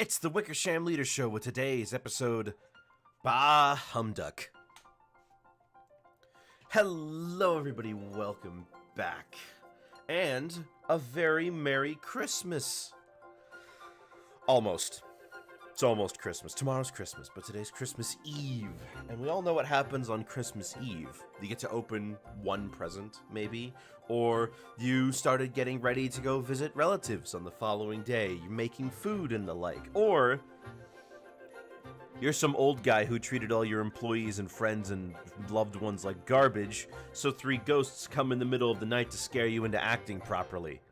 It's the Wickersham Leader Show with today's episode, Bah Humduck. Hello everybody, welcome back. And a very Merry Christmas. Almost. It's almost Christmas. Tomorrow's Christmas, but today's Christmas Eve. And we all know what happens on Christmas Eve. You get to open one present, maybe. Or you started getting ready to go visit relatives on the following day. You're making food and the like. Or you're some old guy who treated all your employees and friends and loved ones like garbage, so three ghosts come in the middle of the night to scare you into acting properly.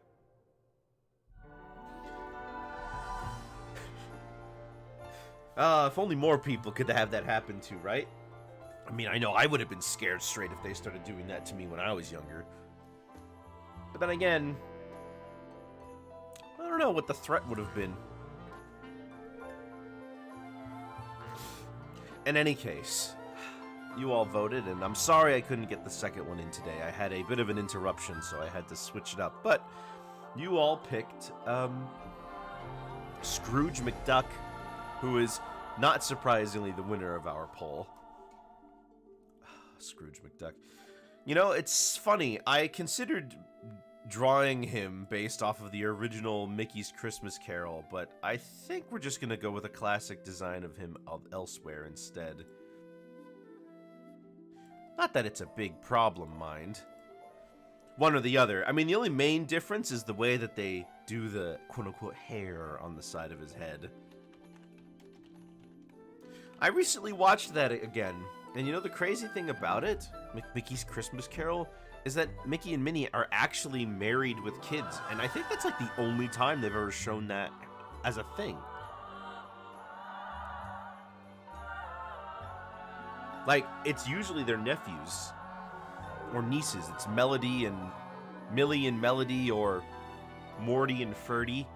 If only more people could have that happen to, right? I mean, I know I would have been scared straight if they started doing that to me when I was younger. But then again, I don't know what the threat would have been. In any case, you all voted, and I'm sorry I couldn't get the second one in today. I had a bit of an interruption, so I had to switch it up. But you all picked Scrooge McDuck, who is, not surprisingly, the winner of our poll. Scrooge McDuck. You know, it's funny. I considered drawing him based off of the original Mickey's Christmas Carol, but I think we're just going to go with a classic design of him elsewhere instead. Not that it's a big problem, mind. One or the other. I mean, the only main difference is the way that they do the quote-unquote hair on the side of his head. I recently watched that again, and you know the crazy thing about it, Mickey's Christmas Carol, is that Mickey and Minnie are actually married with kids, and I think that's like the only time they've ever shown that as a thing. Like, it's usually their nephews, or nieces. It's Melody and Millie and Melody, or Morty and Ferdy.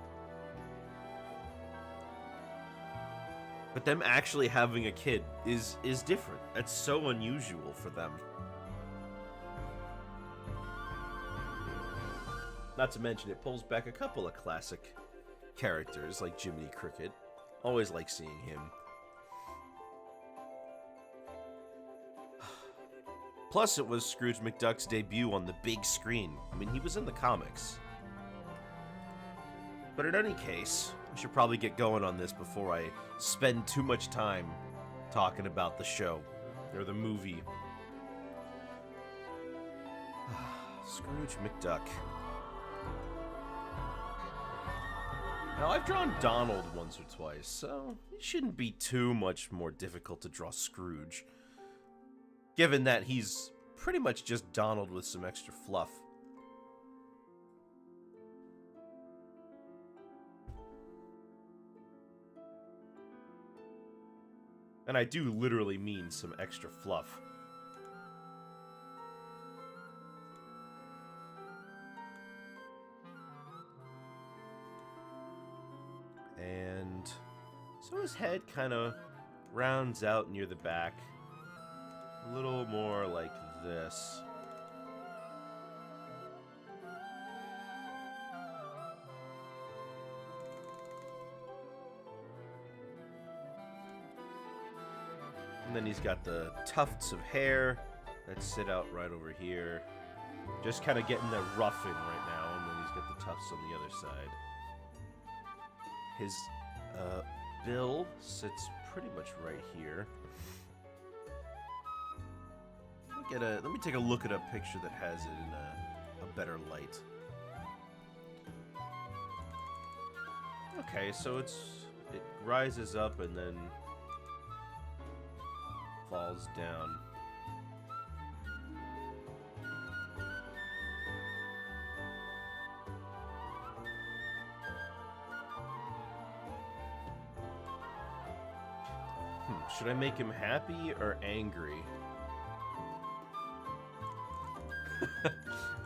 But them actually having a kid is different. It's so unusual for them. Not to mention, it pulls back a couple of classic characters, like Jiminy Cricket. Always like seeing him. Plus, it was Scrooge McDuck's debut on the big screen. I mean, he was in the comics. But in any case, I should probably get going on this before I spend too much time talking about the show, or the movie. Scrooge McDuck. Now, I've drawn Donald once or twice, so it shouldn't be too much more difficult to draw Scrooge, given that he's pretty much just Donald with some extra fluff. And I do literally mean some extra fluff. And so his head kind of rounds out near the back. A little more like this. And then he's got the tufts of hair that sit out right over here. Just kind of getting the rough in right now, and then he's got the tufts on the other side. His bill sits pretty much right here. Let me take a look at a picture that has it in a better light. Okay, so it rises up and then falls down. Should I make him happy or angry?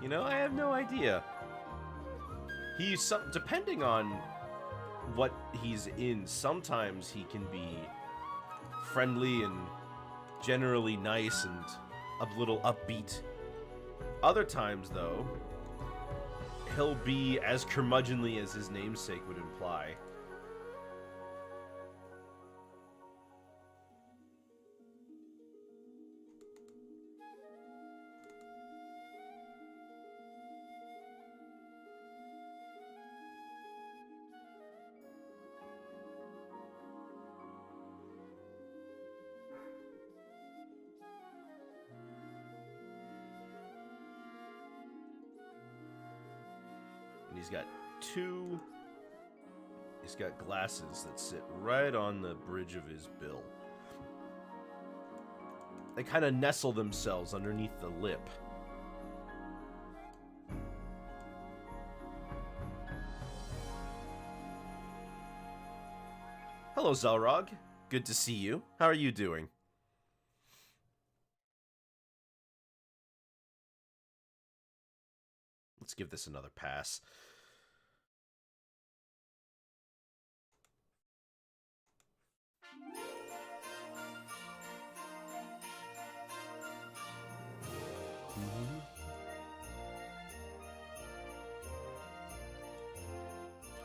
You know, I have no idea. Depending on what he's in, sometimes he can be friendly and generally nice and a little upbeat. Other times, though, he'll be as curmudgeonly as his namesake would imply. he's got glasses that sit right on the bridge of his bill. They kind of nestle themselves underneath the lip. Hello, Zelrog. Good to see you. How are you doing? Let's give this another pass.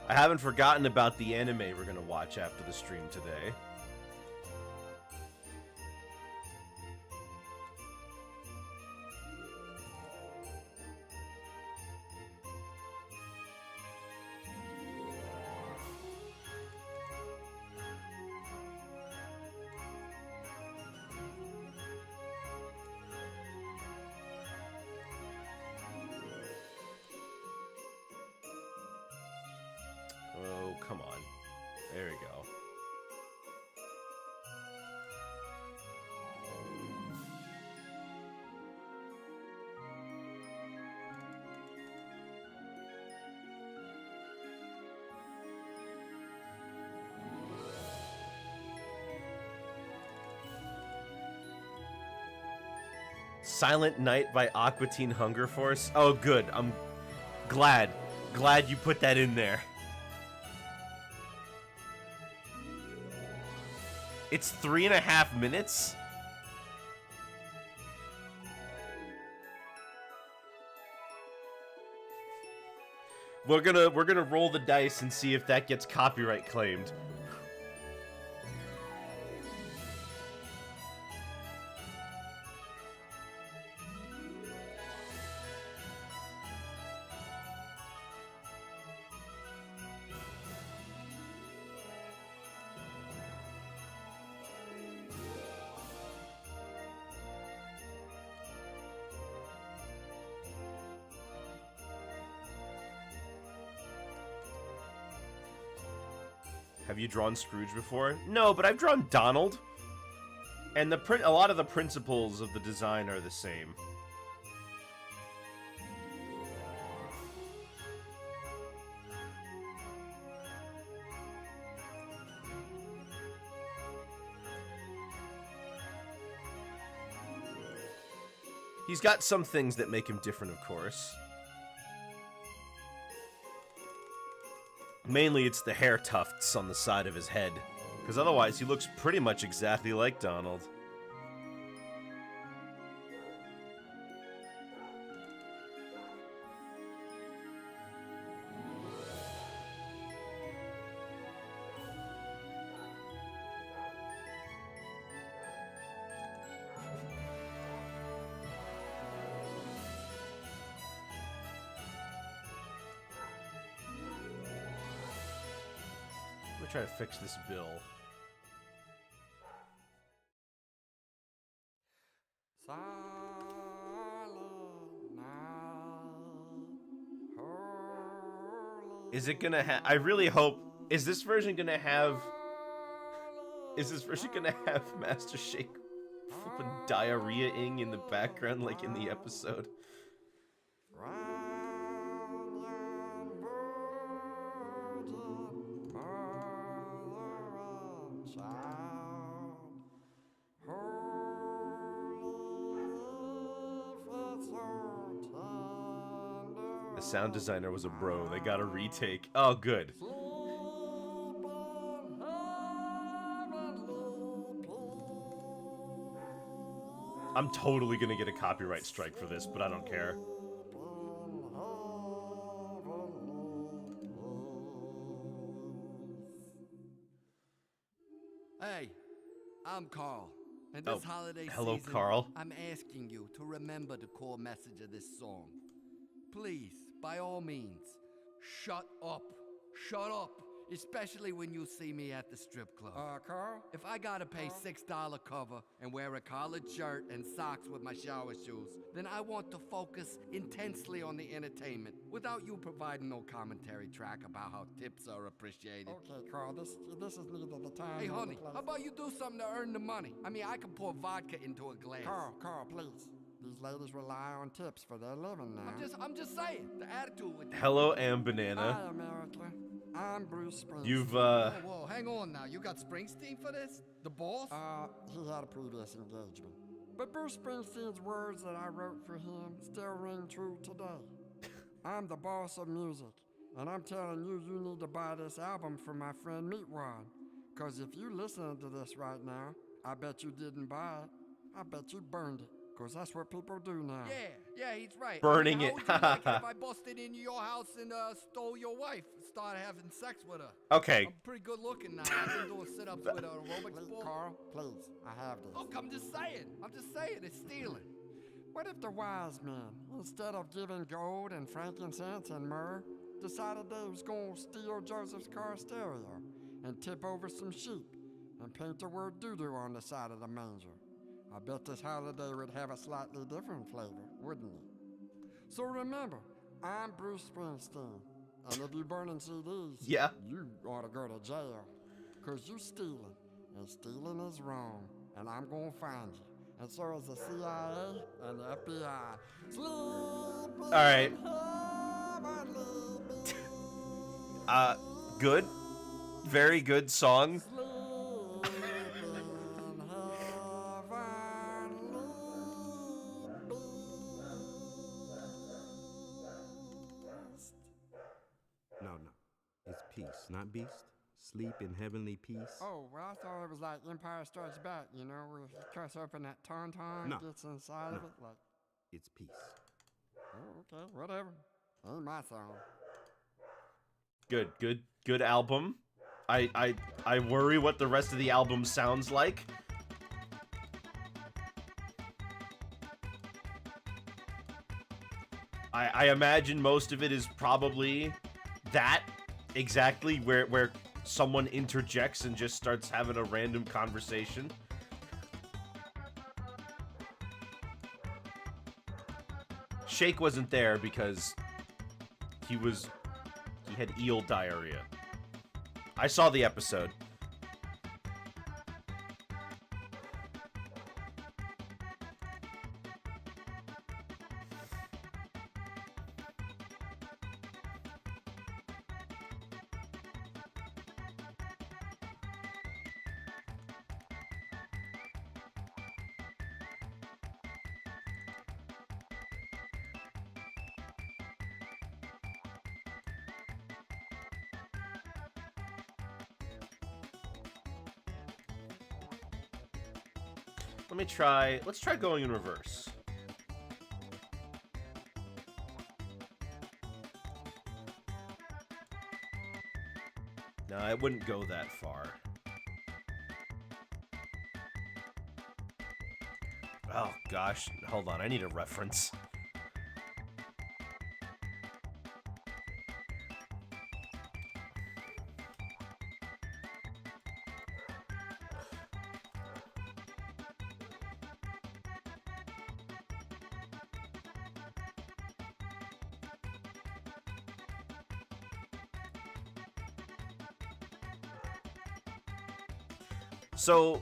I haven't forgotten about the anime we're gonna watch after the stream today. Oh, come on. There we go. Silent Night by Aqua Teen Hunger Force. Oh, good. I'm glad you put that in there. It's 3.5 minutes? We're gonna roll the dice and see if that gets copyright claimed. Have you drawn Scrooge before? No, but I've drawn Donald. And a lot of the principles of the design are the same. He's got some things that make him different, of course. Mainly it's the hair tufts on the side of his head, because otherwise he looks pretty much exactly like Donald. Try to fix this bill. Is it gonna have? I really hope. Is this version gonna have? Is this version gonna have Master Shake flipping diarrhea-ing in the background like in the episode? Sound designer was a bro. They got a retake. Oh, good. I'm totally gonna get a copyright strike for this, but I don't care. Hey, I'm Carl. And this holiday hello, season, Carl. I'm asking you to remember the core message of this song. Please, by all means, shut up. Shut up especially when you see me at the strip club. Carl? If I gotta pay $6 cover and wear a collared shirt and socks with my shower shoes, then I want to focus intensely on the entertainment without you providing no commentary track about how tips are appreciated. Okay, Carl, this is neither the time Hey, nor honey, the place. how about you do something to earn the money? I mean, I can pour vodka into a glass. Carl, please. These ladies rely on tips for their living now. I'm just saying, the attitude with Hello, Am Banana. Hi, America. I'm Bruce Springsteen. You've Whoa, hang on now. You got Springsteen for this? The boss? He had a previous engagement. But Bruce Springsteen's words that I wrote for him still ring true today. I'm the boss of music, and I'm telling you, you need to buy this album from my friend Meatwad. Cause if you listening to this right now, I bet you didn't buy it. I bet you burned it. Cause that's what people do now. Yeah, he's right. Burning How it. would you like it if I busted into your house and stole your wife and started having sex with her? okay. I'm pretty good looking now. I've been doing sit-ups with her aerobics Please, ball. Carl, please, I have this. Look, I'm just saying, it's stealing. What if the wise men, instead of giving gold and frankincense and myrrh, decided they was gonna steal Joseph's car stereo and tip over some sheep and paint the word doo-doo on the side of the manger? I bet this holiday would have a slightly different flavor, wouldn't it? So remember, I'm Bruce Springsteen, and if you burning CDs, Yeah. you ought to go to jail, cause you stealing, and stealing is wrong, and I'm gonna find you. And so is the CIA and the FBI. Sleep All right. Good. Very good song. No. It's peace, not beast. Sleep in heavenly peace. Oh, well, I thought it was like Empire Strikes Back, you know, where he cuts open that tauntaun, No. gets inside of No. it, like, It's peace. oh, okay, whatever. Ain't my song. Good album. I worry what the rest of the album sounds like. I imagine most of it is probably that exactly where someone interjects and just starts having a random conversation. Shake wasn't there because he had eel diarrhea. I saw the episode. Let's try going in reverse. No, I wouldn't go that far. Oh gosh, hold on, I need a reference. So,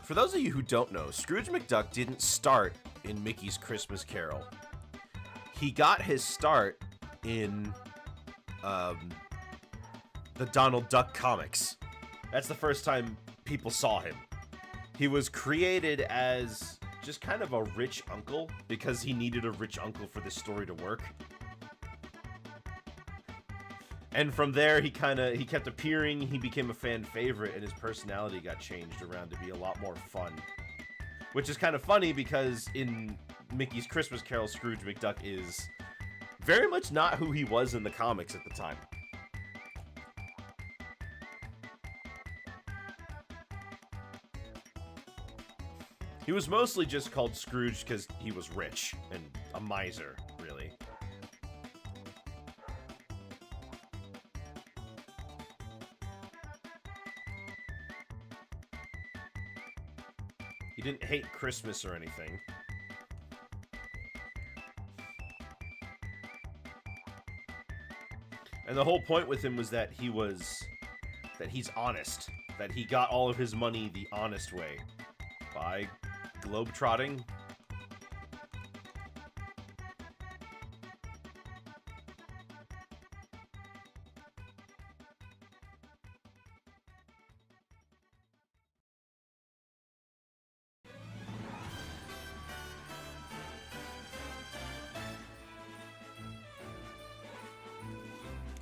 for those of you who don't know, Scrooge McDuck didn't start in Mickey's Christmas Carol. He got his start in the Donald Duck comics. That's the first time people saw him. He was created as just kind of a rich uncle because he needed a rich uncle for this story to work. And from there, he kept appearing, he became a fan favorite, and his personality got changed around to be a lot more fun. Which is kind of funny because in Mickey's Christmas Carol, Scrooge McDuck is very much not who he was in the comics at the time. He was mostly just called Scrooge because he was rich and a miser, really. didn't hate Christmas or anything. And the whole point with him was that he's honest. That he got all of his money the honest way. By globetrotting.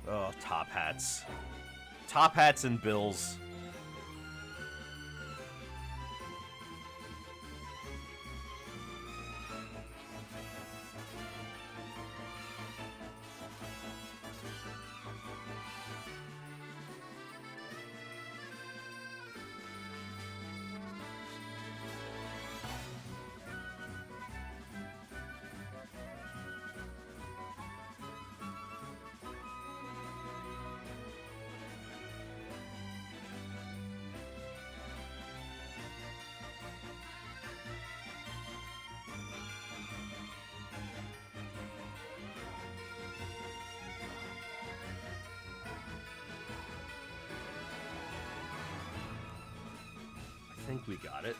Oh, top hats. Top hats and bills. I think we got it.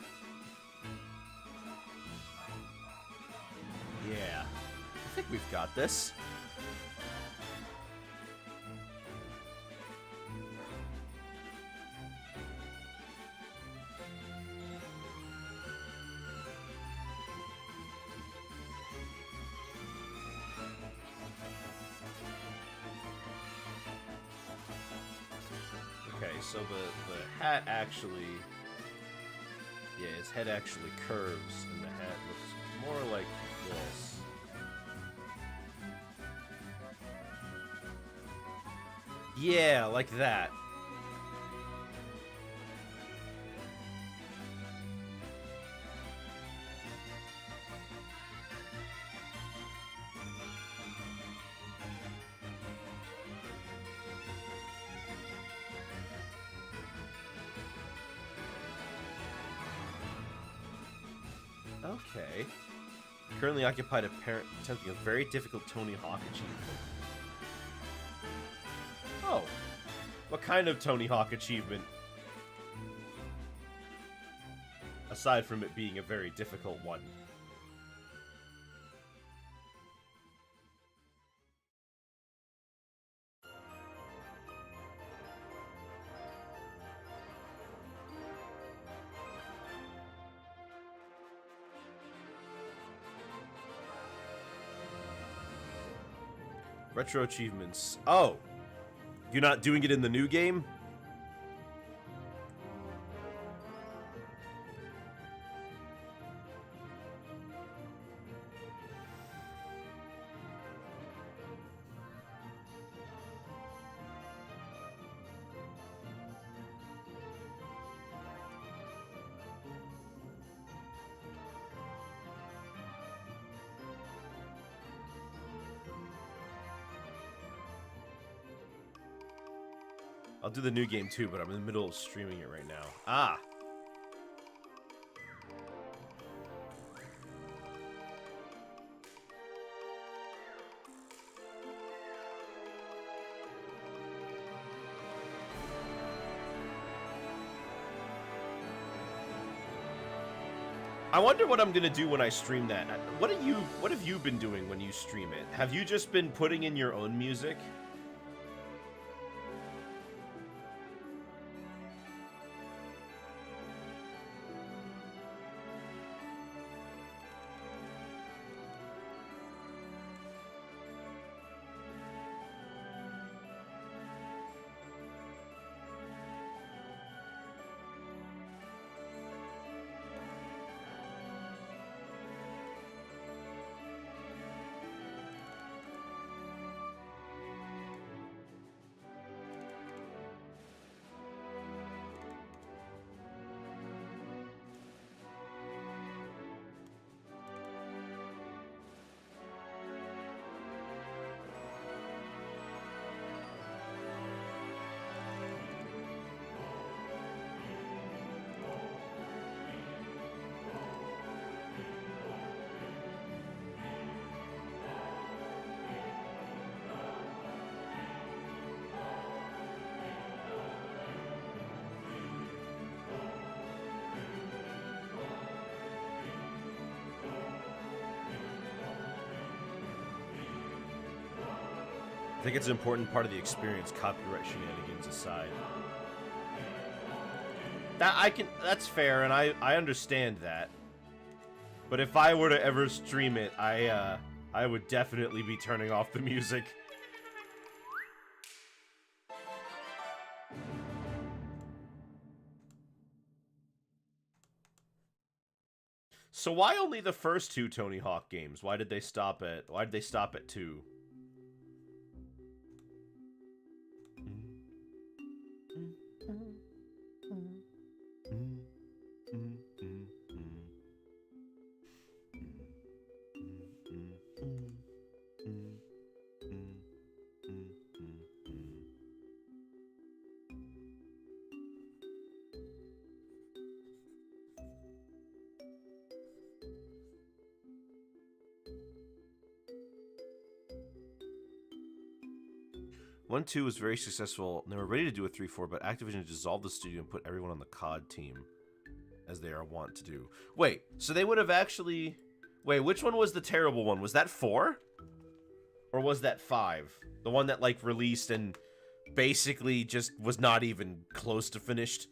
Yeah. I think we've got this. Okay, so the hat actually... Yeah, his head actually curves, and the hat looks more like this. Yeah, like that. Okay. Currently occupied attempting a very difficult Tony Hawk achievement. Oh. What kind of Tony Hawk achievement? Aside from it being a very difficult one. Retro achievements. Oh! You're not doing it in the new game? I'll do the new game too, but I'm in the middle of streaming it right now. Ah! I wonder what I'm gonna do when I stream that. What have you been doing when you stream it? Have you just been putting in your own music? I think it's an important part of the experience, copyright shenanigans aside. That's fair, and I understand that. But if I were to ever stream it, I would definitely be turning off the music. So why only the first 2 Tony Hawk games? Why did they stop at 2? One 2 was very successful. They were ready to do a 3-4, but Activision dissolved the studio and put everyone on the COD team, as they are wont to do. Wait, so they would have actually... Wait, which one was the terrible one? Was that 4? Or was that 5? The one that, like, released and basically just was not even close to finished?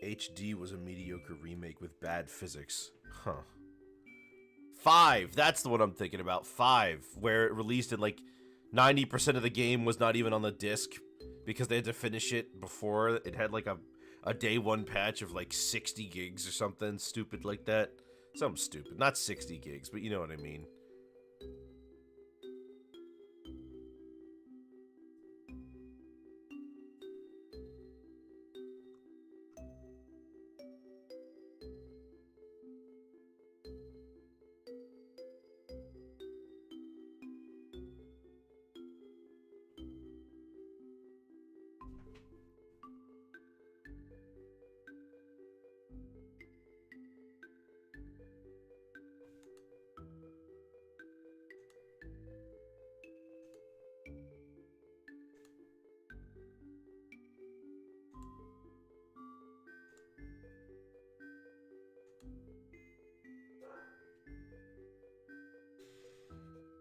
HD was a mediocre remake with bad physics. Huh. 5! That's the one I'm thinking about. 5. Where it released and like 90% of the game was not even on the disc because they had to finish it before it had like a day 1 patch of like 60 gigs or something stupid like that. Something stupid. Not 60 gigs, but you know what I mean.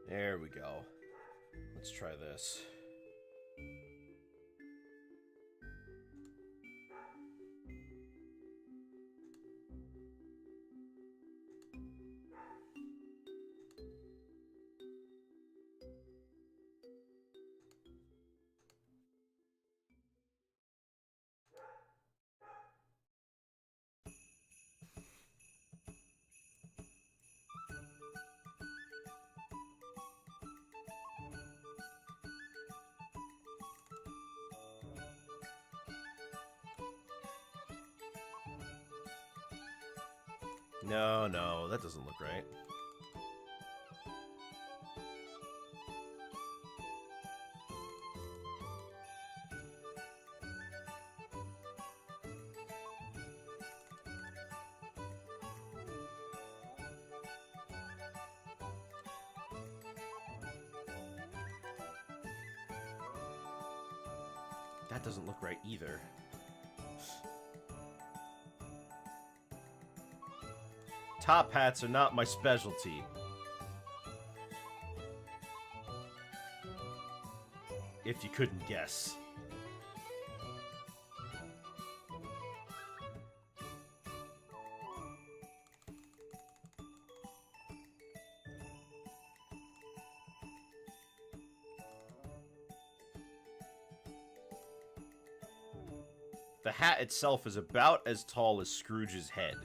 There we go. Let's try this. No, that doesn't look right. That doesn't look right either. Top hats are not my specialty. If you couldn't guess. The hat itself is about as tall as Scrooge's head.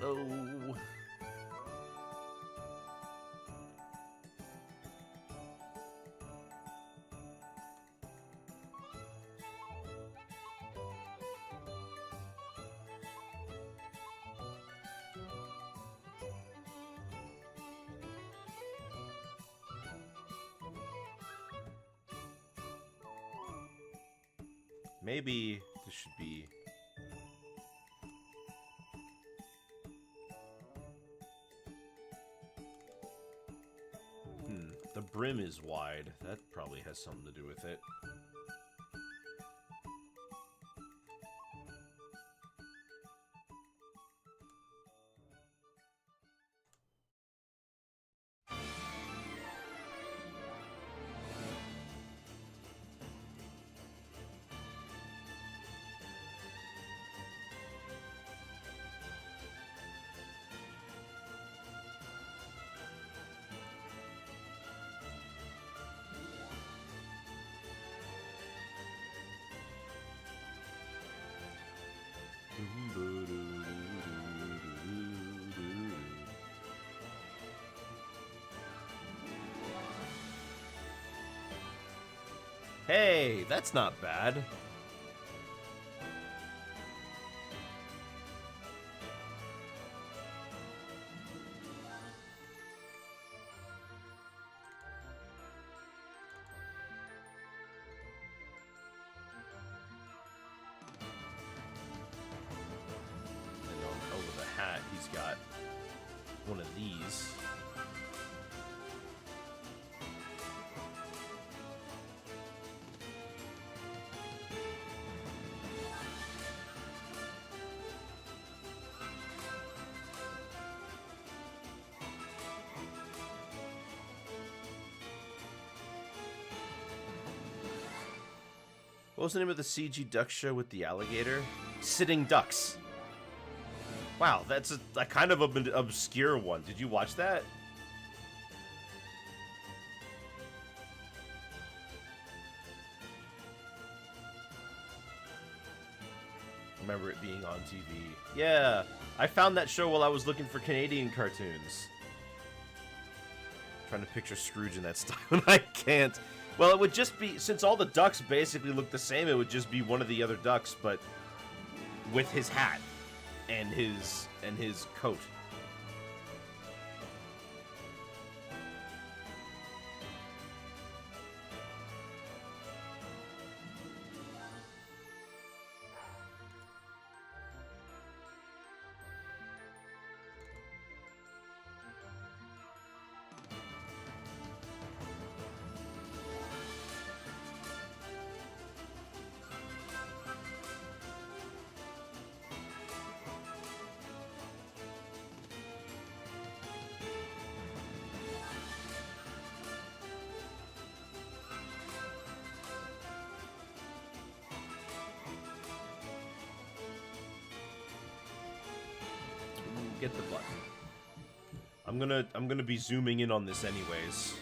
Oh. Maybe this should be... The brim is wide. That probably has something to do with it. Hey, that's not bad. And over the hat, he's got one of these. What was the name of the CG duck show with the alligator? Sitting Ducks. Wow, that's a kind of an obscure one. Did you watch that? Remember it being on TV. Yeah, I found that show while I was looking for Canadian cartoons. Trying to picture Scrooge in that style, and I can't. Well, it would just be, since all the ducks basically look the same, it would just be one of the other ducks, but with his hat and his coat. Get the button. I'm gonna be zooming in on this anyways.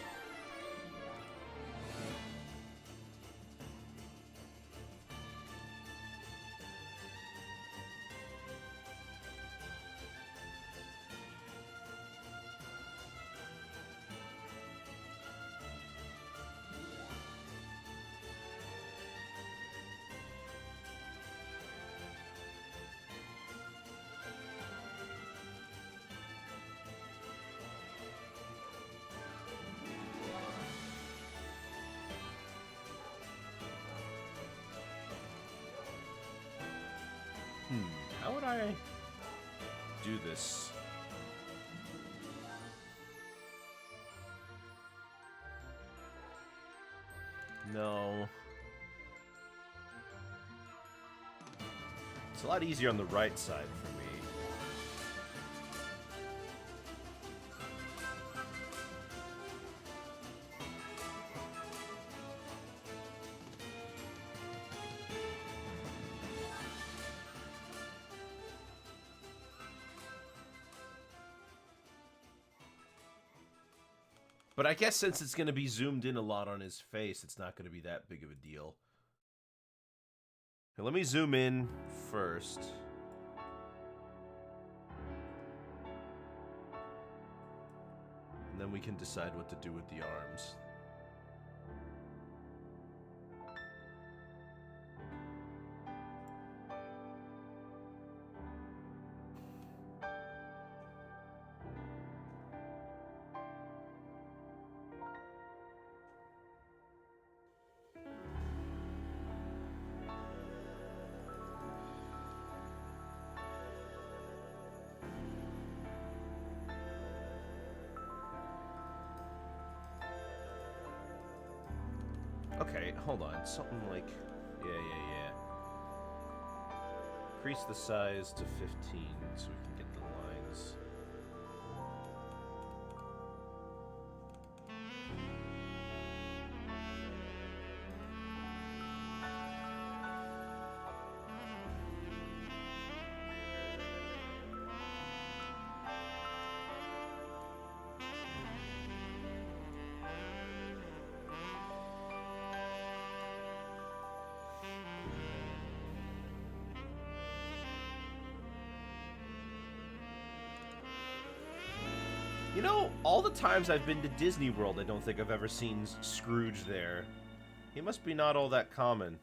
How would I do this? No. It's a lot easier on the right side for me. But I guess since it's going to be zoomed in a lot on his face, it's not going to be that big of a deal. Okay, let me zoom in first. And then we can decide what to do with the arms. Okay, hold on. Something like... Yeah. Increase the size to 15 so we can get the lines. You know, all the times I've been to Disney World, I don't think I've ever seen Scrooge there. He must be not all that common.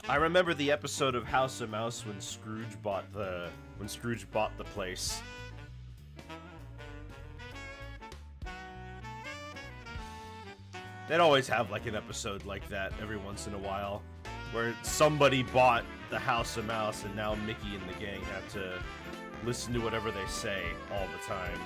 I remember the episode of House of Mouse when Scrooge bought the place. They'd always have like an episode like that every once in a while, where somebody bought the House of Mouse and now Mickey and the gang have to listen to whatever they say all the time.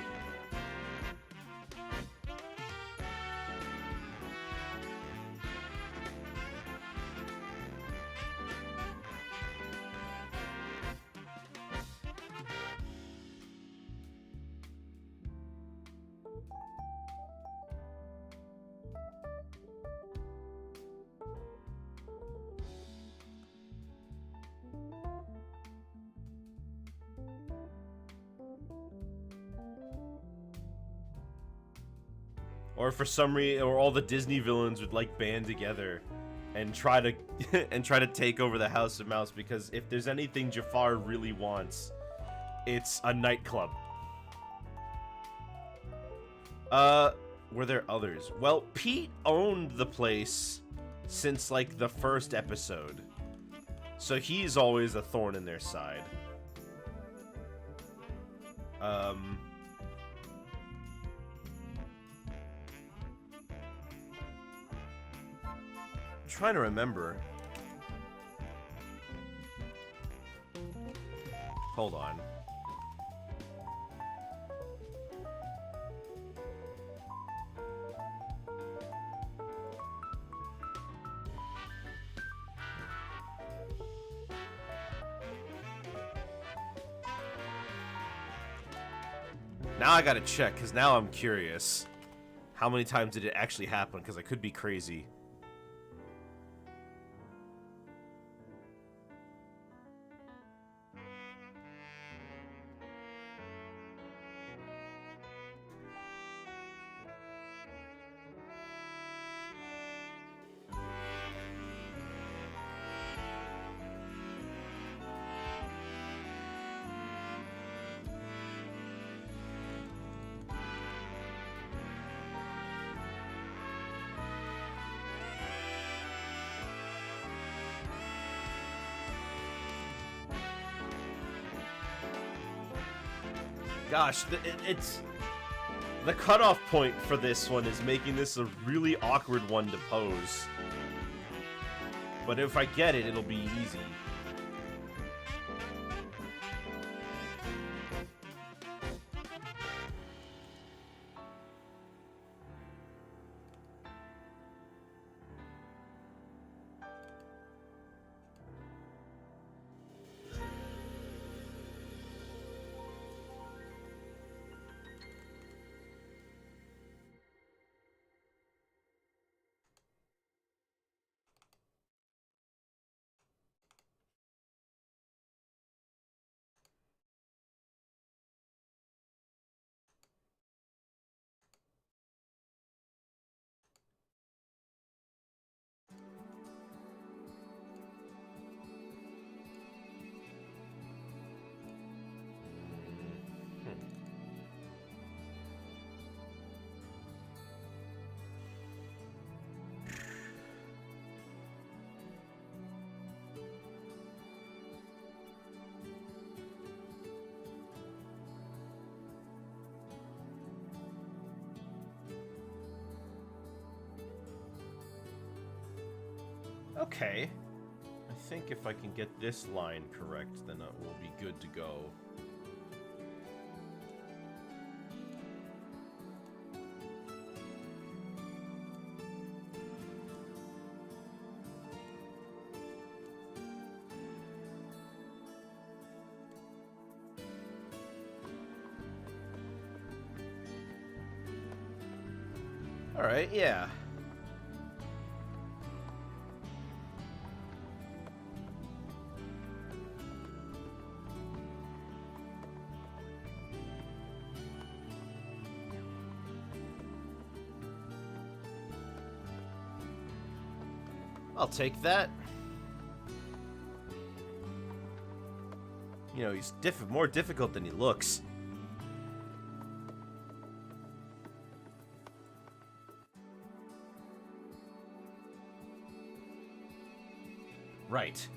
Or for some reason, or all the Disney villains would like band together and try to take over the House of Mouse, because if there's anything Jafar really wants, it's a nightclub. Were there others? Well, Pete owned the place since like the first episode, so he's always a thorn in their side. Trying to remember. Hold on. Now I gotta check, because now I'm curious. How many times did it actually happen? Because I could be crazy. Gosh, it's the cutoff point for this one is making this a really awkward one to pose. But if I get it, it'll be easy. Okay. I think if I can get this line correct, then it will be good to go. Alright, yeah. I'll take that. You know, he's more difficult than he looks. Right.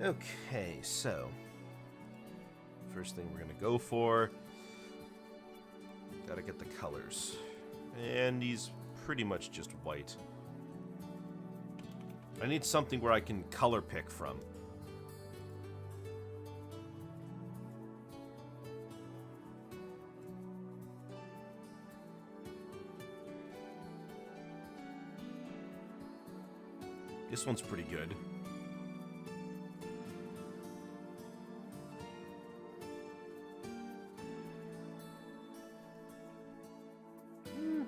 Okay, so first thing we're gonna go for, gotta get the colors. And he's pretty much just white. I need something where I can color pick from. This one's pretty good.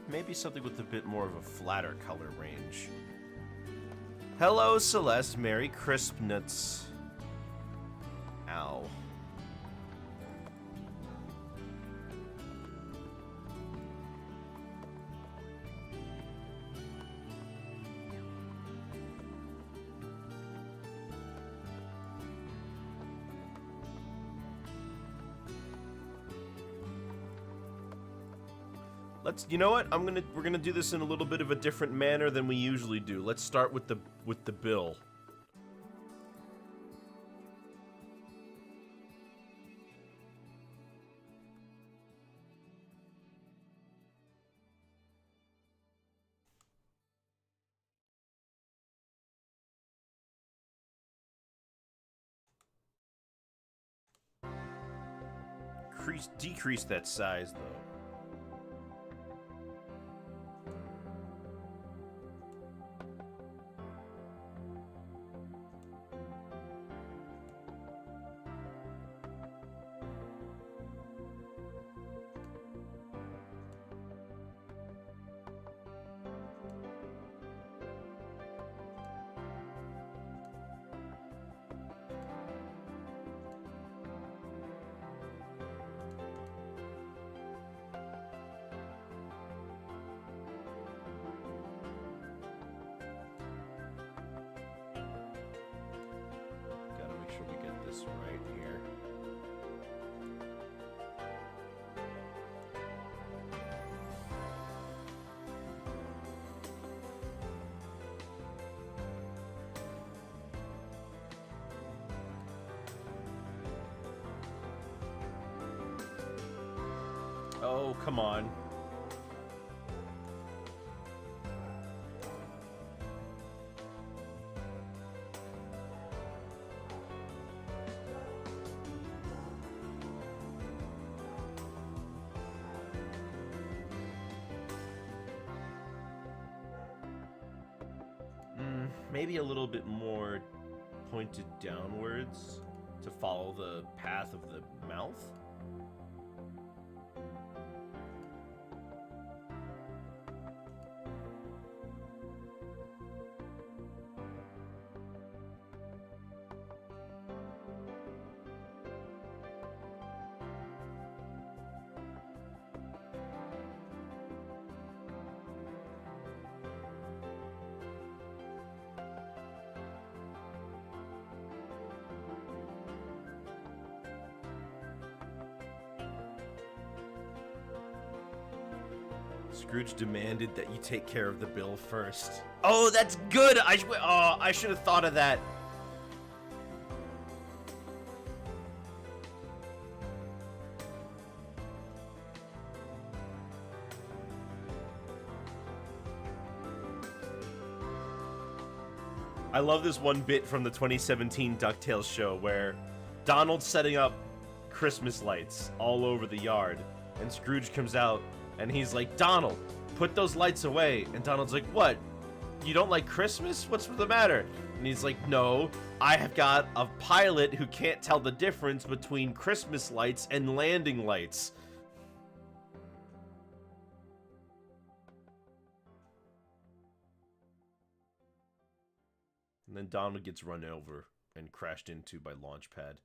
Maybe something with a bit more of a flatter color range. Hello, Celeste. Merry Crispnuts. Ow. You know what? We're gonna do this in a little bit of a different manner than we usually do. Let's start with the bill. Decrease that size, though. We get this right here. Oh, come on. Maybe a little bit more pointed downwards to follow the path of the mouth. Scrooge demanded that you take care of the bill first. Oh, that's good! I should have thought of that. I love this one bit from the 2017 DuckTales show where Donald's setting up Christmas lights all over the yard, and Scrooge comes out and he's like, Donald, put those lights away. And Donald's like, what? You don't like Christmas? What's the matter? And he's like, no, I have got a pilot who can't tell the difference between Christmas lights and landing lights. And then Donald gets run over and crashed into by Launchpad.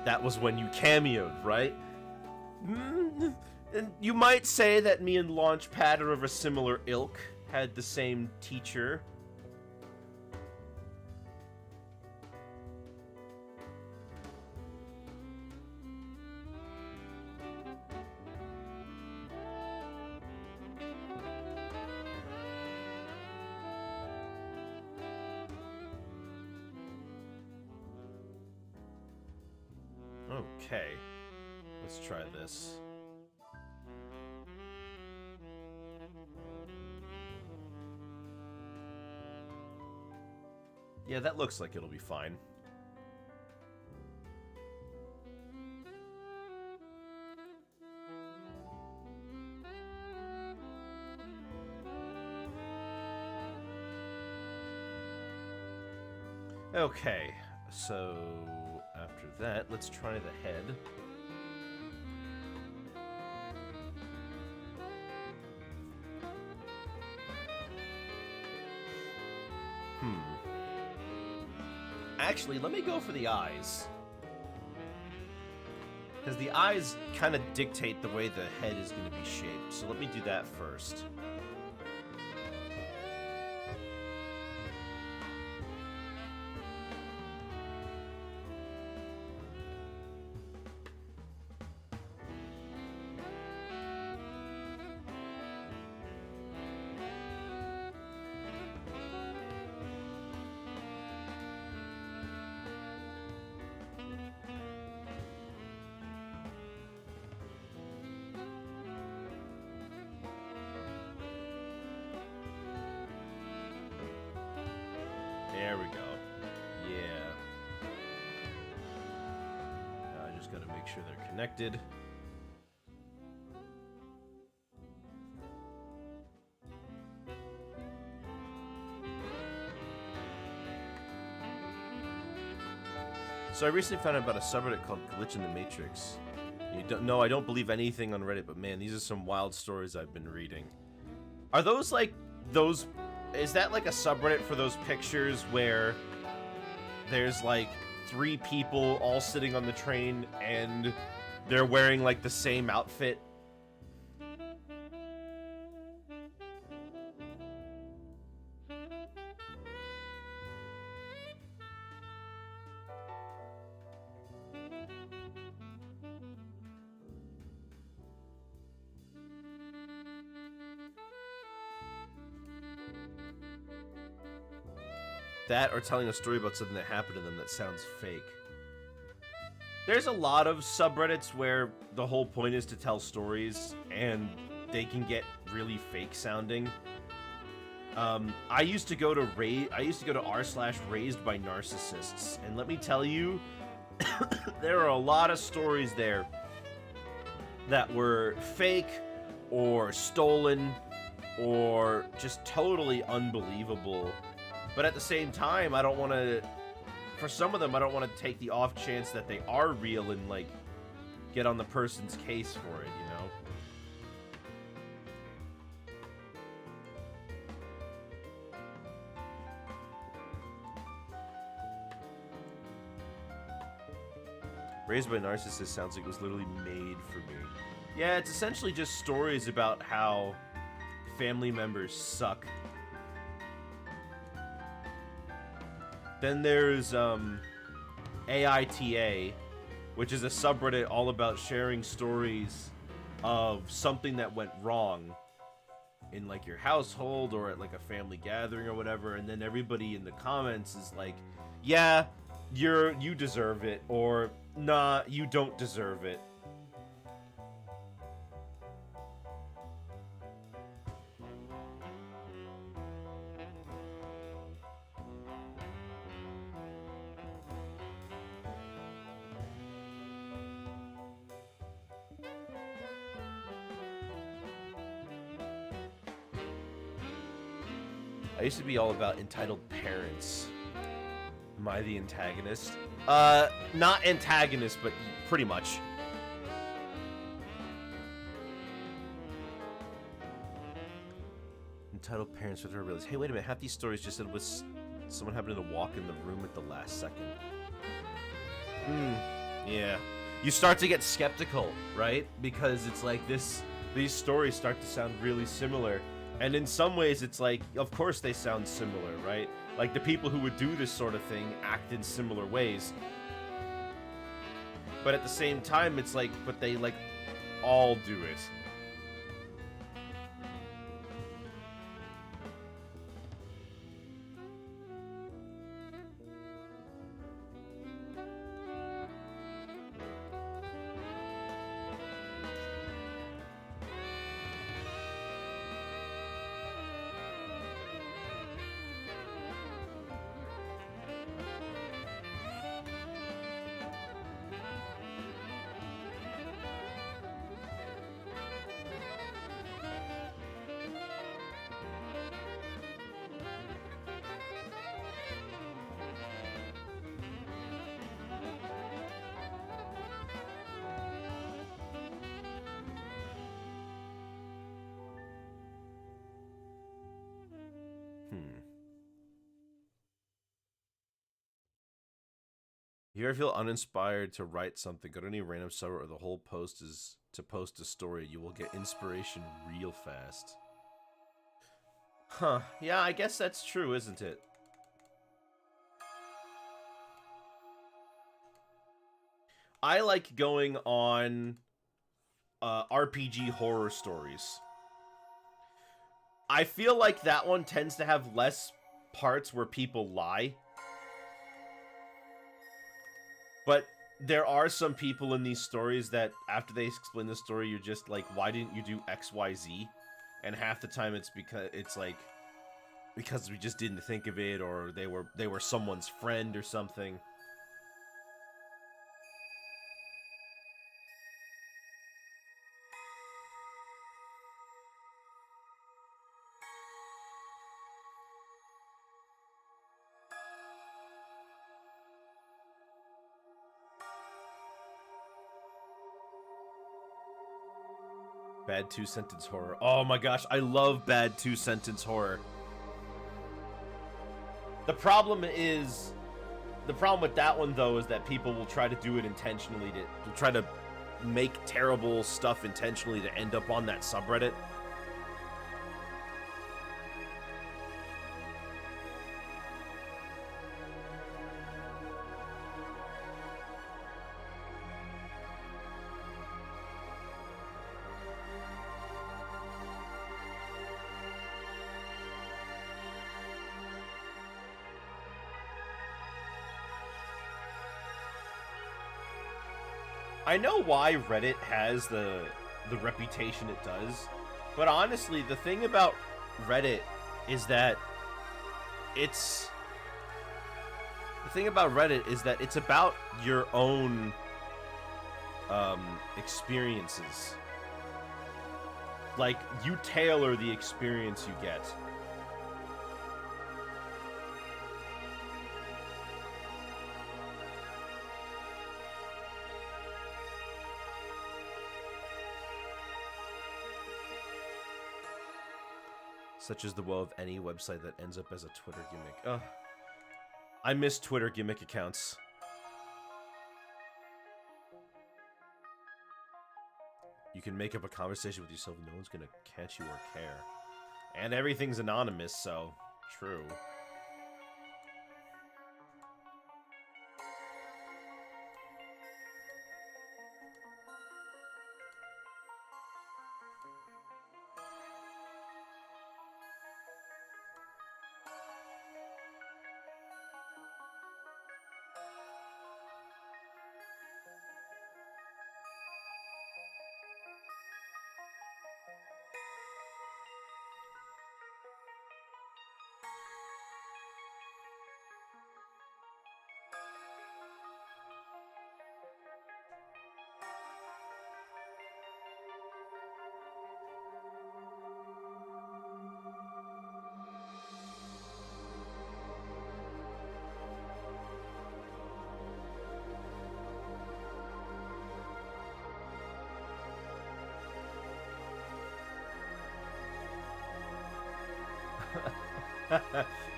That was when you cameoed, right? And you might say that me and Launchpad are of a similar ilk, had the same teacher. Okay, let's try this. Yeah, that looks like it'll be fine. Okay, so after that, let's try the head. Actually, let me go for the eyes. Because the eyes kind of dictate the way the head is going to be shaped. So let me do that first. There we go. Yeah. Now I just gotta make sure they're connected. So I recently found out about a subreddit called Glitch in the Matrix. You don't know, I don't believe anything on Reddit, but man, these are some wild stories I've been reading. Are those like those? Is that like a subreddit for those pictures where there's like 3 people all sitting on the train and they're wearing like the same outfit? That or telling a story about something that happened to them that sounds fake. There's a lot of subreddits where the whole point is to tell stories and they can get really fake sounding. I used to go to r/raised by narcissists, and let me tell you, there are a lot of stories there that were fake or stolen or just totally unbelievable. But at the same time, I don't want to, for some of them, I don't want to take the off chance that they are real and, like, get on the person's case for it, you know? Raised by Narcissists sounds like it was literally made for me. Yeah, it's essentially just stories about how family members suck. Then there's AITA, which is a subreddit all about sharing stories of something that went wrong in like your household or at like a family gathering or whatever, and then everybody in the comments is like, yeah, you deserve it, or nah, you don't deserve it. I used to be all about entitled parents. Am I the antagonist? Not antagonist, but pretty much. Entitled parents with her realize, hey, wait a minute, half these stories just said was someone happened to walk in the room at the last second. Yeah. You start to get skeptical, right? Because it's like these stories start to sound really similar. And in some ways, it's like, of course they sound similar, right? Like, the people who would do this sort of thing act in similar ways. But at the same time, it's like, but they, like, all do it. You ever feel uninspired to write something? Go to any random subreddit or the whole post is to post a story. You will get inspiration real fast. Huh. Yeah, I guess that's true, isn't it? I like going on RPG horror stories. I feel like that one tends to have less parts where people lie. But there are some people in these stories that, after they explain the story, you're just like, why didn't you do X, Y, Z? And half the time it's because we just didn't think of it, or they were someone's friend or something. Bad two-sentence horror. Oh my gosh, I love bad two-sentence horror. The problem with that one, though, is that people will try to do it intentionally, to try to make terrible stuff intentionally to end up on that subreddit. I know why Reddit has the reputation it does, but honestly, the thing about Reddit is that it's about your own experiences. Like, you tailor the experience you get. Such as the woe of any website that ends up as a Twitter gimmick. Ugh. I miss Twitter gimmick accounts. You can make up a conversation with yourself, no one's gonna catch you or care. And everything's anonymous, so true.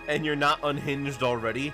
And you're not unhinged already?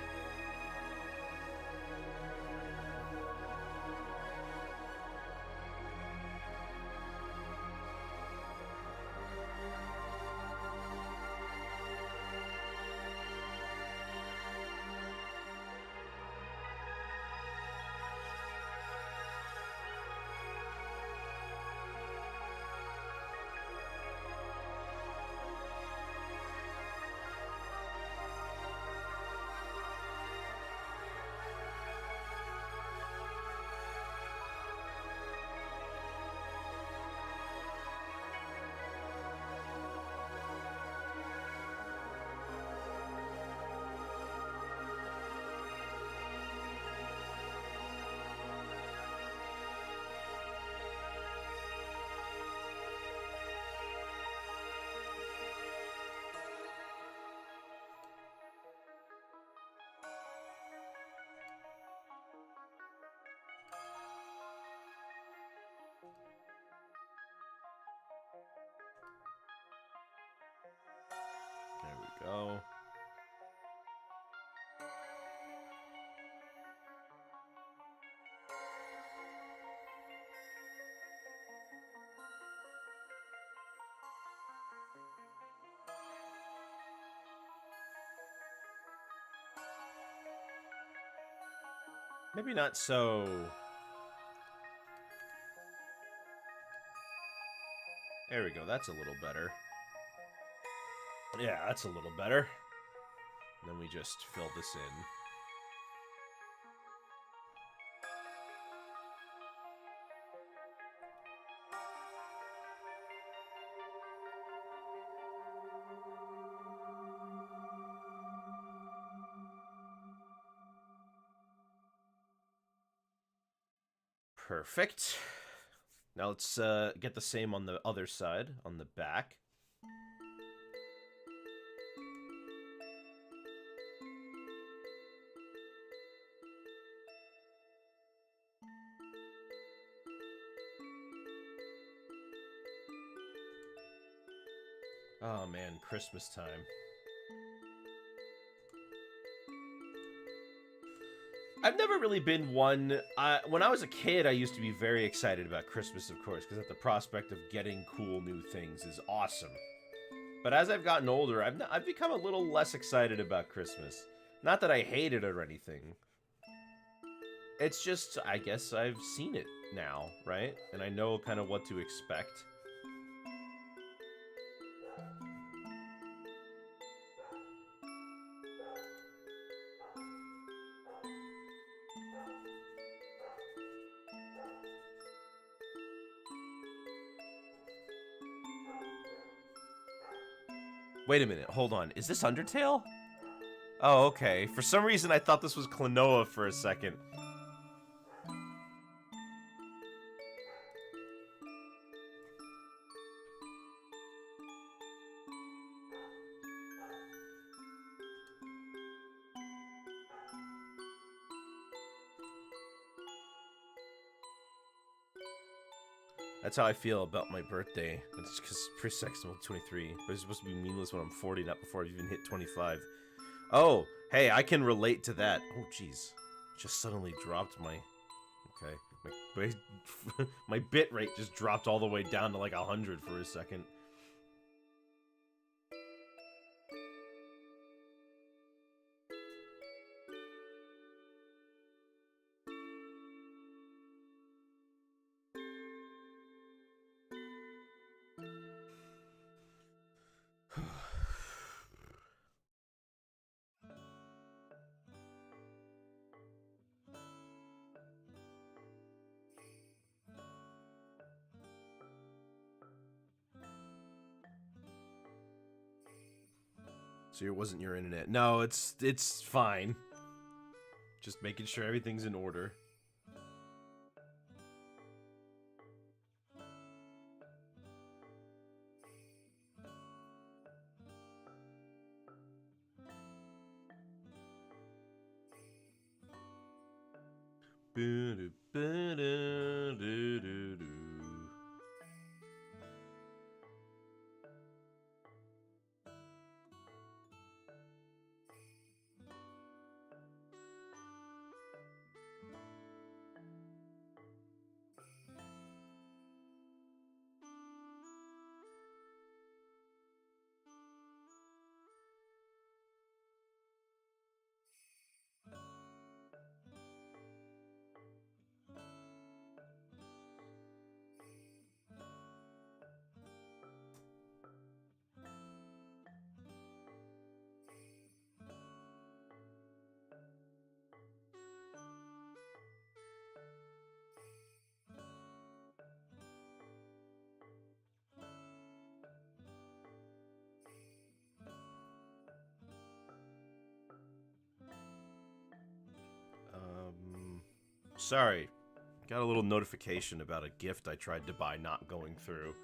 There we go. Maybe not so. There we go. That's a little better. Yeah, that's a little better. And then we just fill this in. Perfect. Now let's get the same on the other side, on the back. Oh man, Christmas time. I've never really been one. When I was a kid, I used to be very excited about Christmas, of course, because the prospect of getting cool new things is awesome. But as I've gotten older, I've become a little less excited about Christmas. Not that I hate it or anything. It's just, I guess I've seen it now, right? And I know kind of what to expect. Wait a minute, hold on. Is this Undertale? Oh, okay. For some reason, I thought this was Klonoa for a second. That's how I feel about my birthday. It's because pre-sex I'm 23, but it's supposed to be meaningless when I'm 40, not before I've even hit 25. Oh, hey, I can relate to that. Oh, jeez. Just suddenly dropped my... Okay. My bit rate just dropped all the way down to like 100 for a second. So it wasn't your internet. No, it's fine. Just making sure everything's in order. Sorry. Got a little notification about a gift I tried to buy not going through.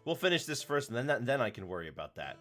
We'll finish this first, and then I can worry about that.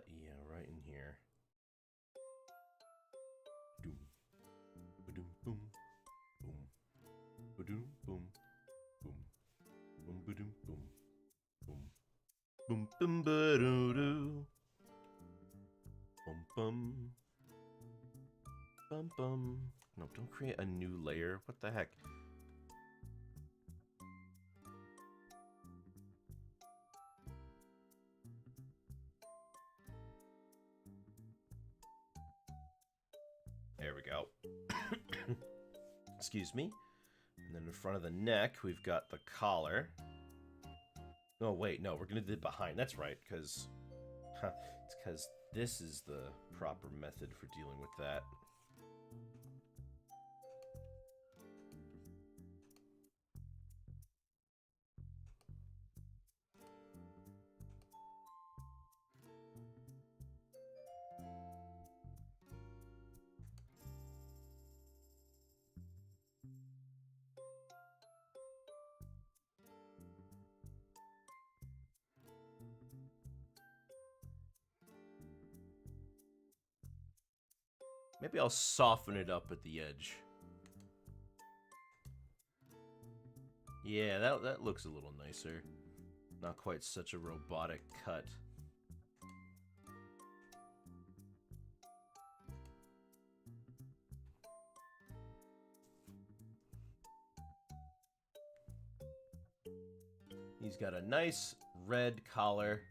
Yeah, right in here. Doom. Ba-doom, boom. Boom. Ba-doom, boom. Boom. Boom, ba-doom, boom. Boom. Boom, boom, ba-doo-doo. Bum, bum. Bum, bum. No, don't create a new layer. What the heck? There we go. Excuse me. And then in front of the neck, we've got the collar. Oh, wait, no, we're going to do it behind. That's right, because it's because this is the proper method for dealing with that. Maybe I'll soften it up at the edge. Yeah, that looks a little nicer. Not quite such a robotic cut. He's got a nice red collar.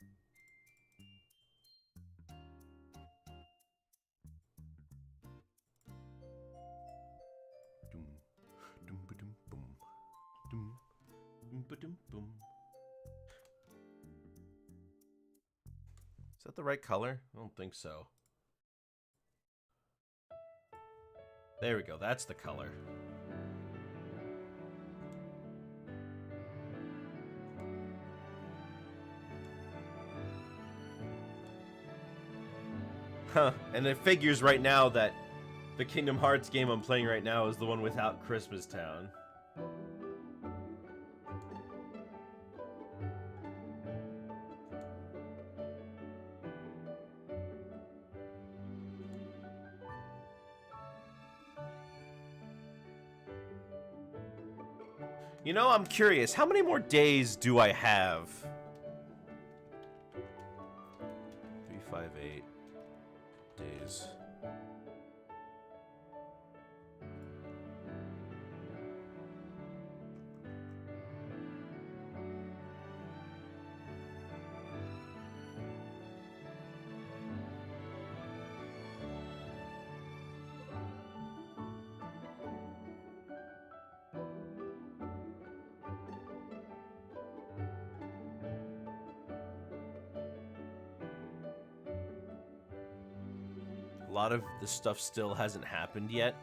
Is that the right color? I don't think so. There we go, that's the color. Huh, and it figures right now that the Kingdom Hearts game I'm playing right now is the one without Christmas Town. You know, I'm curious, how many more days do I have? 3, 5, 8 days. A lot of the stuff still hasn't happened yet.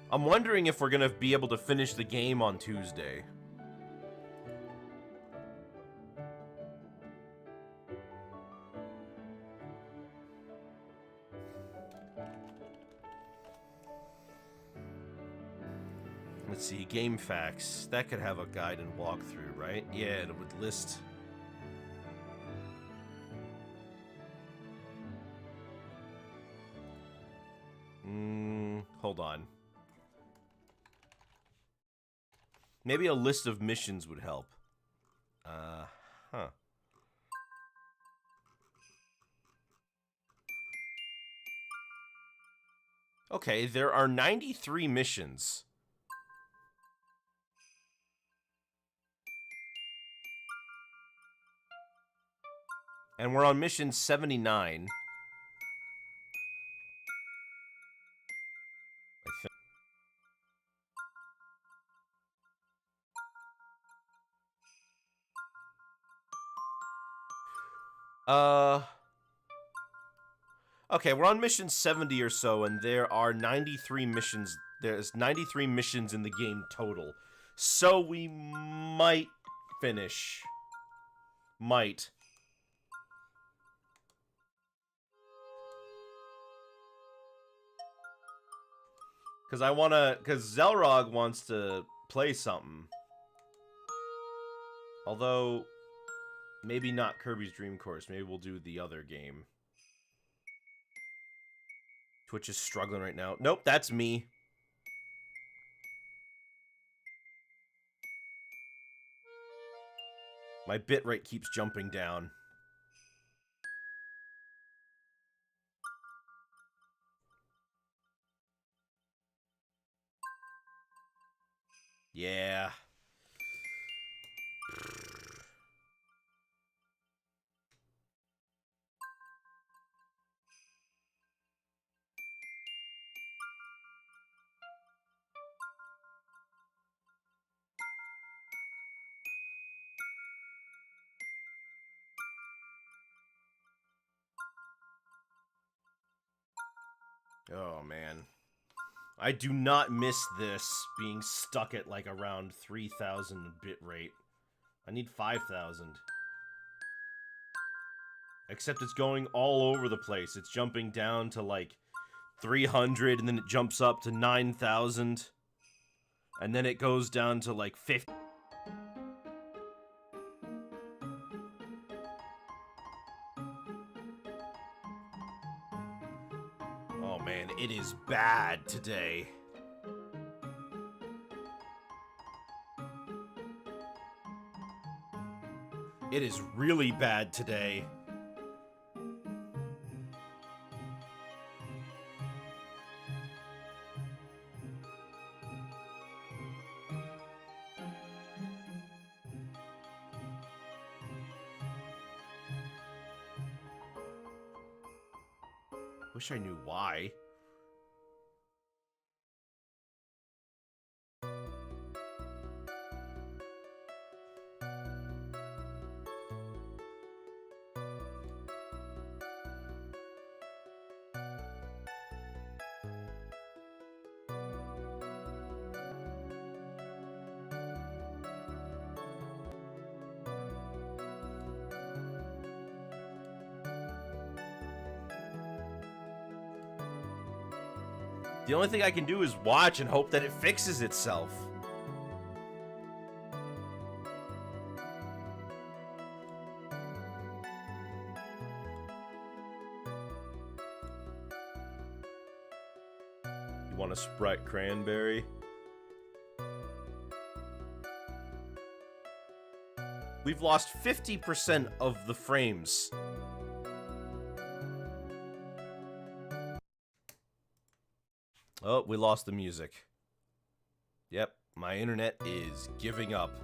I'm wondering if we're gonna be able to finish the game on Tuesday. Let's see, game facts. That could have a guide and walkthrough, right? Yeah, it would list. Hold on. Maybe a list of missions would help. Huh. Okay, there are 93 missions. And we're on mission 79. I think. Okay, we're on mission 70 or so, and there are 93 missions. There's 93 missions in the game total. So we might finish. Might. Because Zelrog wants to play something. Although, maybe not Kirby's Dream Course. Maybe we'll do the other game. Twitch is struggling right now. Nope, that's me. My bitrate keeps jumping down. Yeah. Oh, man. I do not miss this being stuck at, like, around 3,000 bitrate. I need 5,000. Except it's going all over the place. It's jumping down to, like, 300, and then it jumps up to 9,000. And then it goes down to, like, 50. Oh, man, it is bad today. It is really bad today. Wish I knew why. The only thing I can do is watch and hope that it fixes itself. You want a Sprite Cranberry? We've lost 50% of the frames. Oh, we lost the music. Yep, my internet is giving up.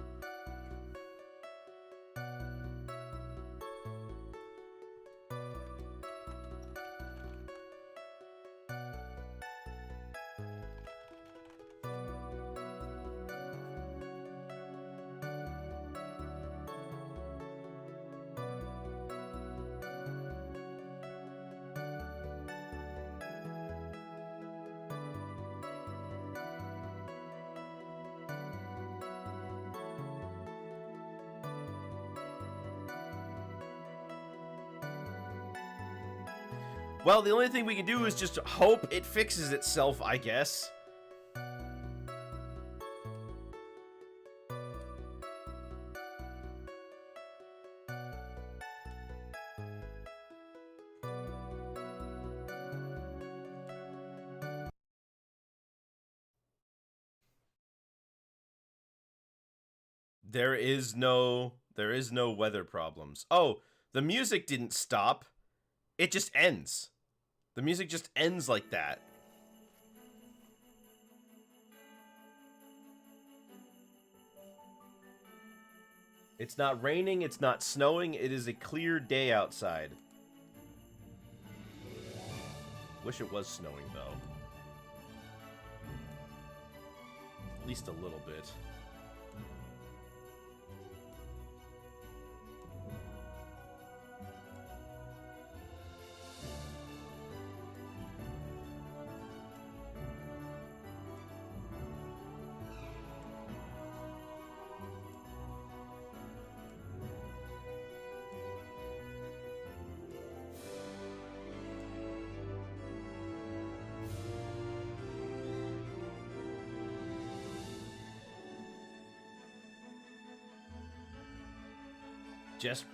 Well, the only thing we can do is just hope it fixes itself, I guess. There is no weather problems. Oh, the music didn't stop. It just ends. The music just ends like that. It's not raining, it's not snowing, it is a clear day outside. Wish it was snowing, though. At least a little bit.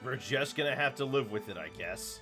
We're just gonna have to live with it, I guess.